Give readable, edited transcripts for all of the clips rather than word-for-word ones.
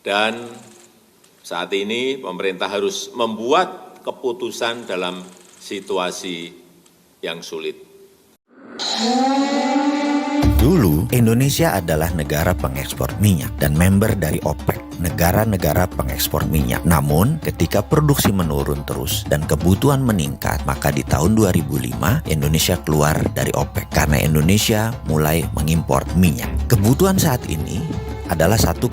Dan saat ini pemerintah harus membuat keputusan dalam situasi yang sulit. Dulu, Indonesia adalah negara pengekspor minyak dan member dari OPEC, negara-negara pengekspor minyak. Namun, ketika produksi menurun terus dan kebutuhan meningkat, maka di tahun 2005, Indonesia keluar dari OPEC karena Indonesia mulai mengimpor minyak. Kebutuhan saat ini adalah 1,5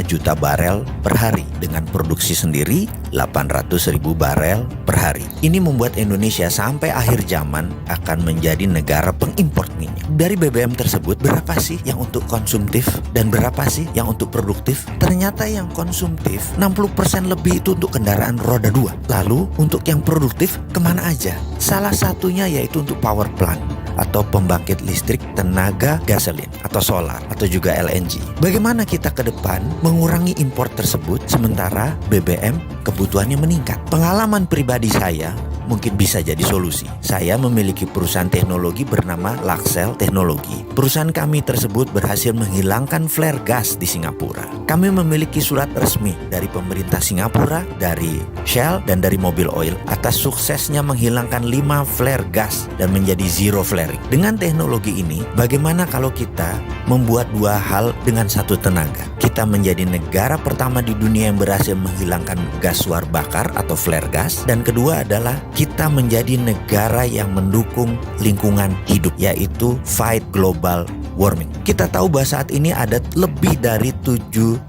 juta barel per hari dengan produksi sendiri 800.000 barel per hari. Ini membuat Indonesia sampai akhir zaman akan menjadi negara pengimpor minyak. Dari BBM tersebut, berapa sih yang untuk konsumtif dan berapa sih yang untuk produktif? Ternyata yang konsumtif 60% lebih itu untuk kendaraan roda 2. Lalu untuk yang produktif kemana aja? Salah satunya yaitu untuk power plant atau pembangkit listrik tenaga gasolin atau solar atau juga LNG. Bagaimana kita ke depan mengurangi impor tersebut sementara BBM kebutuhannya meningkat? Pengalaman pribadi saya mungkin bisa jadi solusi. Saya memiliki perusahaan teknologi bernama Luxcell Teknologi. Perusahaan kami tersebut berhasil menghilangkan flare gas di Singapura. Kami memiliki surat resmi dari pemerintah Singapura, dari Shell, dan dari Mobil Oil atas suksesnya menghilangkan 5 flare gas dan menjadi zero flaring. Dengan teknologi ini, bagaimana kalau kita membuat dua hal dengan satu tenaga? Kita menjadi negara pertama di dunia yang berhasil menghilangkan gas suar bakar atau flare gas, dan kedua adalah kita menjadi negara yang mendukung lingkungan hidup, yaitu fight global warming. Kita tahu bahwa saat ini ada lebih dari 700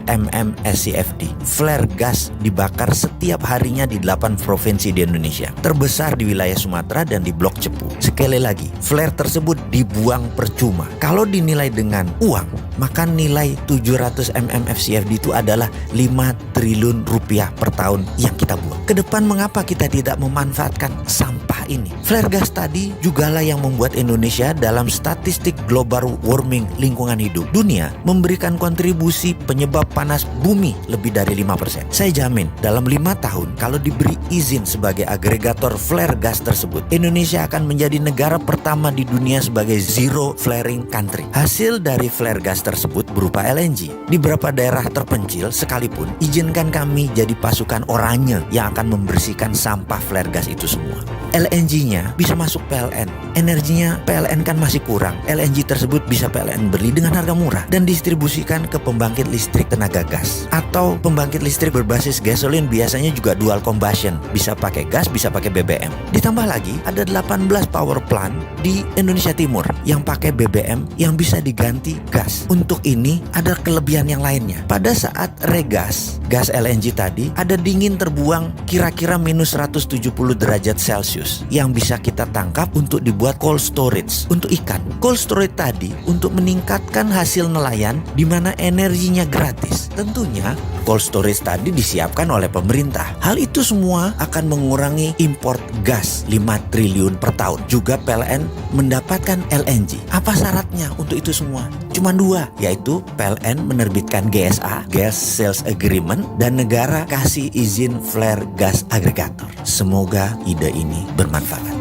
mm SCFD. Flare gas dibakar setiap harinya di 8 provinsi di Indonesia. Terbesar di wilayah Sumatera dan di Blok Cepu. Sekali lagi, flare tersebut dibuang percuma. Kalau dinilai dengan uang, maka nilai 700 mm FCFD itu adalah 5 triliun rupiah per tahun yang kita buang. Kedepan mengapa kita tidak memanfaatkan sampah ini? Flare gas tadi jugalah yang membuat Indonesia dalam statistik global warming lingkungan hidup dunia memberikan kontribusi penyebab panas bumi lebih dari 5%. Saya jamin dalam 5 tahun kalau diberi izin sebagai agregator flare gas tersebut, Indonesia akan menjadi negara pertama di dunia sebagai zero flaring country. Hasil dari flare gas tersebut berupa LNG. Di beberapa daerah terpencil sekalipun, izinkan kami jadi pasukan oranye yang akan membersihkan sampah flare gas itu semua. LNG-nya bisa masuk PLN. Energinya PLN kan masih kurang. LNG tersebut bisa PLN beli dengan harga murah dan distribusikan ke pembangkit listrik tenaga gas atau pembangkit listrik berbasis gasolin, biasanya juga dual combustion, bisa pakai gas, bisa pakai BBM. Ditambah lagi ada 18 power plant di Indonesia Timur yang pakai BBM yang bisa diganti gas. Untuk ini ada kelebihan yang lainnya. Pada saat regas gas LNG tadi, ada dingin terbuang kira-kira minus 170 derajat Celcius yang bisa kita tangkap untuk dibuat cold storage untuk ikan. Cold storage tadi untuk meningkatkan hasil nelayan di mana energinya gratis. Tentunya cold storage tadi disiapkan oleh pemerintah. Hal itu semua akan mengurangi import gas 5 triliun per tahun. Juga PLN mendapatkan LNG. Apa syaratnya untuk itu semua? Cuma 2, yaitu PLN menerbitkan GSA, Gas Sales Agreement, dan negara kasih izin flare gas agregator. Semoga ide ini bermanfaat.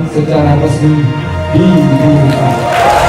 Secara resmi dibuka.